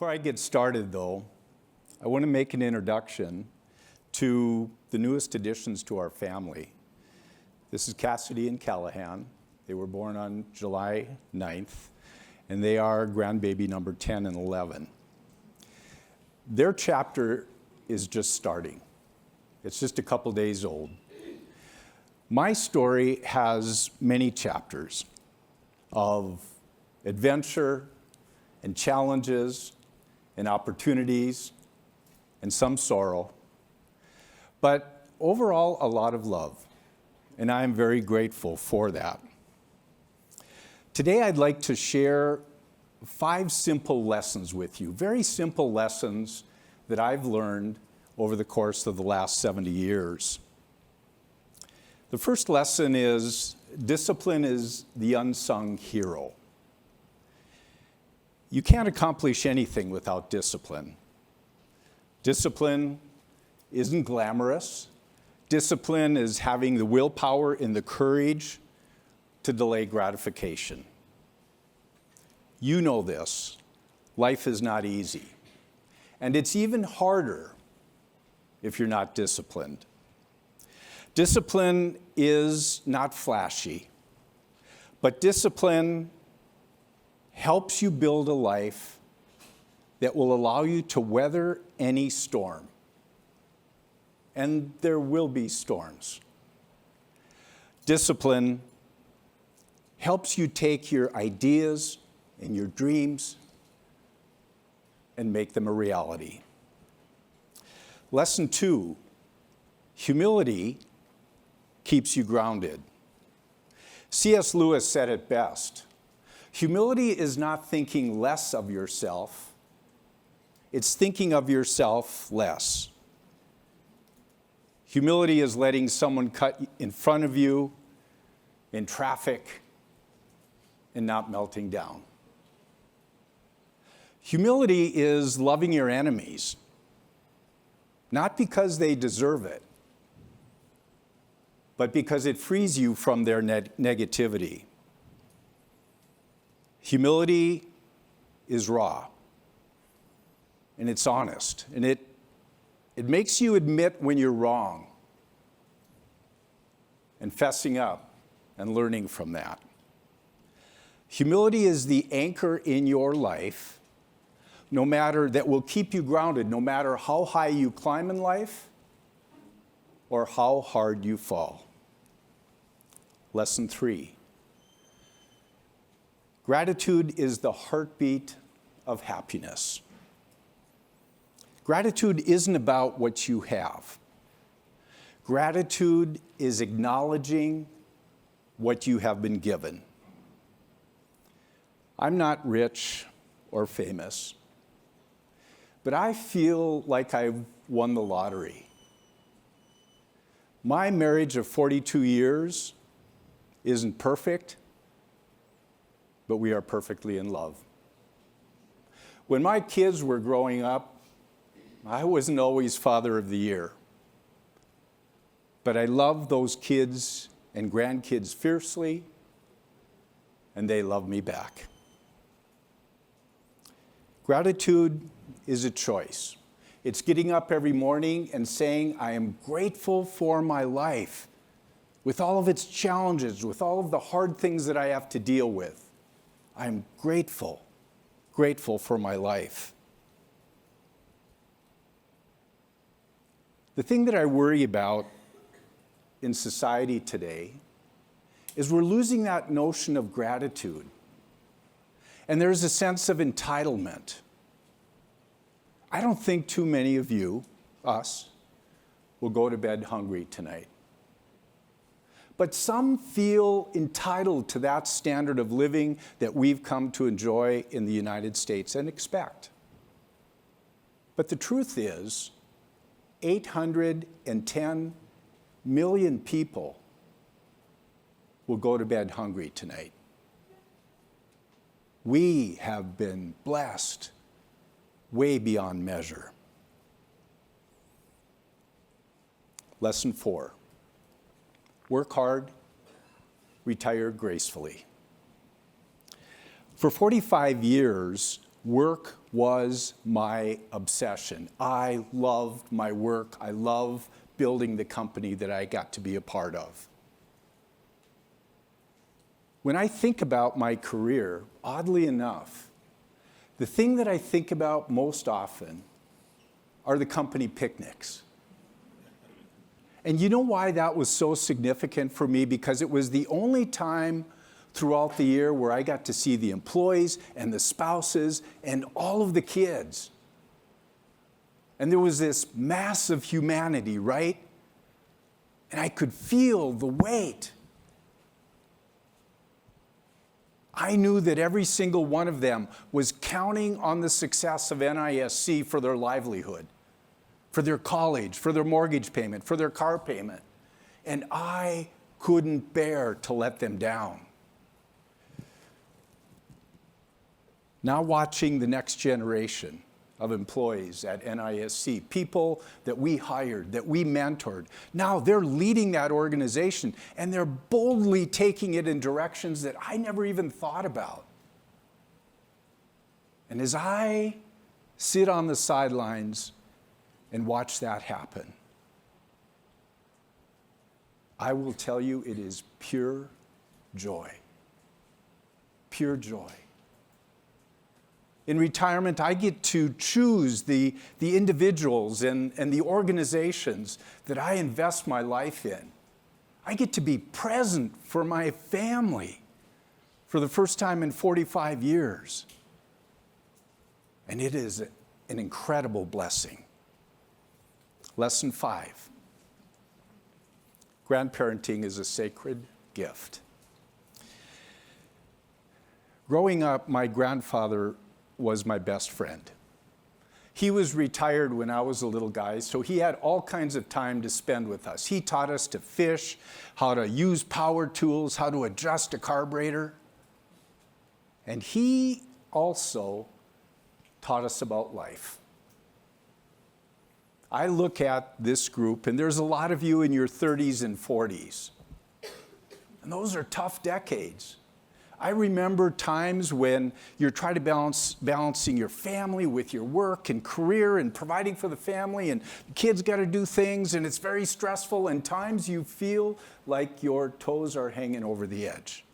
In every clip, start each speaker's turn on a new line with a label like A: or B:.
A: Before I get started, though, I want to make an introduction to the newest additions to our family. This is Cassidy and Callahan. They were born on July 9th, and they are grandbaby number 10 and 11. Their chapter is just starting. It's just a couple days old. My story has many chapters of adventure and challenges and opportunities and some sorrow, but overall a lot of love, and I am very grateful for that. Today I'd like to share 5 simple lessons with you, very simple lessons that I've learned over the course of the last 70 years. The first lesson is discipline is the unsung hero. You can't accomplish anything without discipline. Discipline isn't glamorous. Discipline is having the willpower and the courage to delay gratification. You know this. Life is not easy. And it's even harder if you're not disciplined. Discipline is not flashy, but discipline helps you build a life that will allow you to weather any storm. And there will be storms. Discipline helps you take your ideas and your dreams and make them a reality. Lesson 2, humility keeps you grounded. C.S. Lewis said it best. Humility is not thinking less of yourself. It's thinking of yourself less. Humility is letting someone cut in front of you in traffic and not melting down. Humility is loving your enemies, not because they deserve it, but because it frees you from their negativity. Humility is raw, and it's honest, and it makes you admit when you're wrong and fessing up and learning from that. Humility is the anchor in your life, that will keep you grounded, no matter how high you climb in life or how hard you fall. Lesson 3. Gratitude is the heartbeat of happiness. Gratitude isn't about what you have. Gratitude is acknowledging what you have been given. I'm not rich or famous, but I feel like I've won the lottery. My marriage of 42 years isn't perfect, but we are perfectly in love. When my kids were growing up, I wasn't always Father of the Year. But I love those kids and grandkids fiercely, and they love me back. Gratitude is a choice. It's getting up every morning and saying, I am grateful for my life, with all of its challenges, with all of the hard things that I have to deal with. I am grateful for my life. The thing that I worry about in society today is we're losing that notion of gratitude. And there's a sense of entitlement. I don't think too many of you, us, will go to bed hungry tonight. But some feel entitled to that standard of living that we've come to enjoy in the United States and expect. But the truth is, 810 million people will go to bed hungry tonight. We have been blessed way beyond measure. Lesson 4. Work hard, retire gracefully. For 45 years, work was my obsession. I loved my work. I love building the company that I got to be a part of. When I think about my career, oddly enough, the thing that I think about most often are the company picnics. And you know why that was so significant for me? Because it was the only time throughout the year where I got to see the employees and the spouses and all of the kids. And there was this massive humanity, right? And I could feel the weight. I knew that every single one of them was counting on the success of NISC for their livelihood, for their college, for their mortgage payment, for their car payment. And I couldn't bear to let them down. Now watching the next generation of employees at NISC, people that we hired, that we mentored, now they're leading that organization and they're boldly taking it in directions that I never even thought about. And as I sit on the sidelines and watch that happen, I will tell you it is pure joy. Pure joy. In retirement, I get to choose the individuals and the organizations that I invest my life in. I get to be present for my family for the first time in 45 years. And it is an incredible blessing. Lesson 5. Grandparenting is a sacred gift. Growing up, my grandfather was my best friend. He was retired when I was a little guy, so he had all kinds of time to spend with us. He taught us to fish, how to use power tools, how to adjust a carburetor. And he also taught us about life. I look at this group, and there's a lot of you in your 30s and 40s. And those are tough decades. I remember times when you're trying to balancing your family with your work and career and providing for the family, and the kids got to do things, and it's very stressful, and times you feel like your toes are hanging over the edge.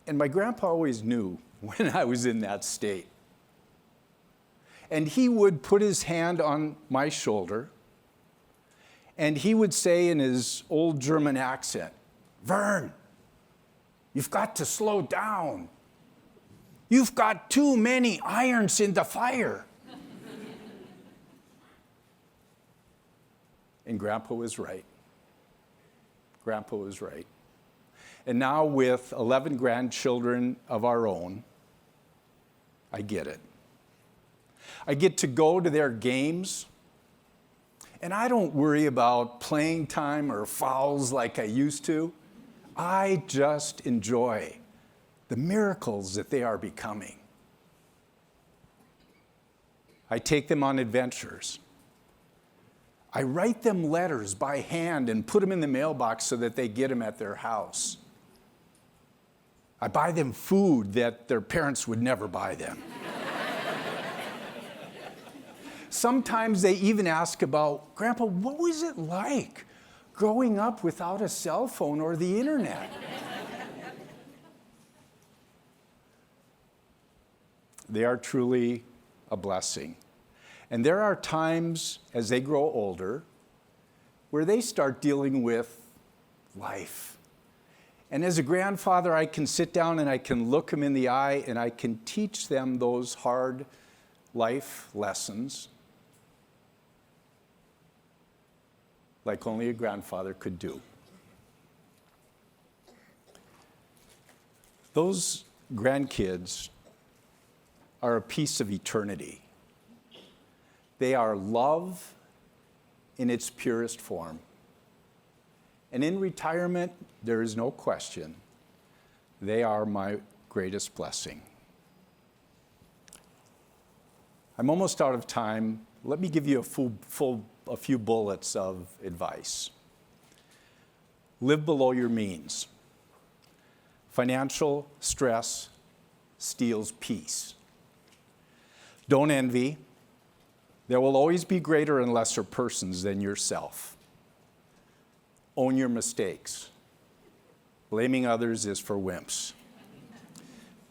A: And my grandpa always knew when I was in that state. And he would put his hand on my shoulder, and he would say in his old German accent, "Vern, you've got to slow down. You've got too many irons in the fire." And Grandpa was right. Grandpa was right. And now with 11 grandchildren of our own, I get it. I get to go to their games, and I don't worry about playing time or fouls like I used to. I just enjoy the miracles that they are becoming. I take them on adventures. I write them letters by hand and put them in the mailbox so that they get them at their house. I buy them food that their parents would never buy them. Sometimes they even ask about, "Grandpa, what was it like growing up without a cell phone or the internet?" They are truly a blessing. And there are times as they grow older where they start dealing with life. And as a grandfather, I can sit down and I can look them in the eye and I can teach them those hard life lessons like only a grandfather could do. Those grandkids are a piece of eternity. They are love in its purest form. And in retirement, there is no question, they are my greatest blessing. I'm almost out of time. Let me give you a few bullets of advice. Live below your means. Financial stress steals peace. Don't envy. There will always be greater and lesser persons than yourself. Own your mistakes. Blaming others is for wimps.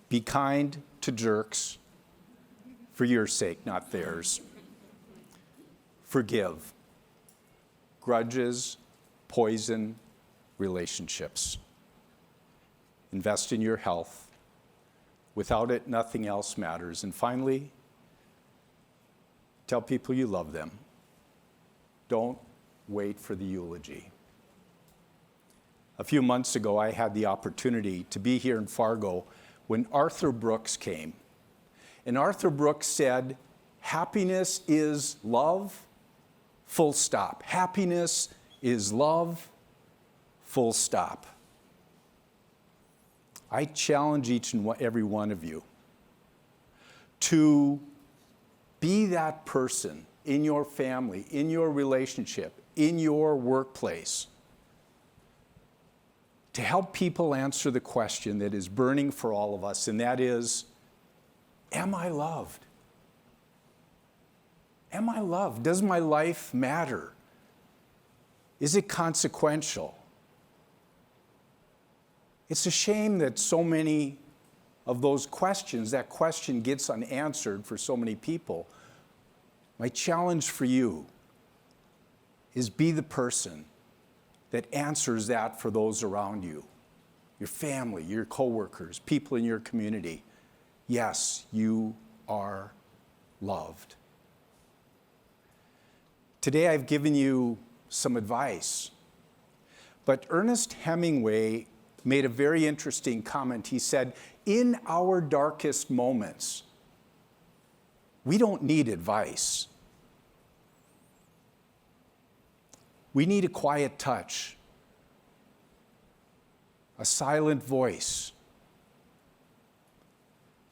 A: Be kind to jerks for your sake, not theirs. Forgive. Grudges poison relationships. Invest in your health. Without it, nothing else matters. And finally, tell people you love them. Don't wait for the eulogy. A few months ago, I had the opportunity to be here in Fargo when Arthur Brooks came. And Arthur Brooks said, happiness is love, full stop. Happiness is love, full stop. I challenge each and every one of you to be that person in your family, in your relationship, in your workplace, to help people answer the question that is burning for all of us, and that is, am I loved? Am I loved? Does my life matter? Is it consequential? It's a shame that so many of those questions, that question gets unanswered for so many people. My challenge for you is be the person that answers that for those around you, your family, your coworkers, people in your community. Yes, you are loved. Today I've given you some advice, but Ernest Hemingway made a very interesting comment. He said, in our darkest moments, we don't need advice. We need a quiet touch, a silent voice,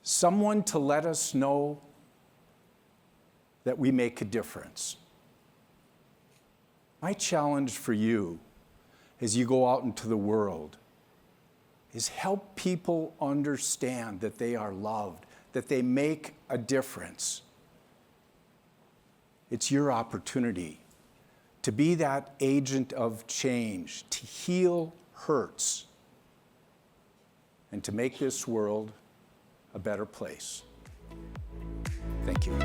A: someone to let us know that we make a difference. My challenge for you as you go out into the world is help people understand that they are loved, that they make a difference. It's your opportunity to be that agent of change, to heal hurts, and to make this world a better place. Thank you.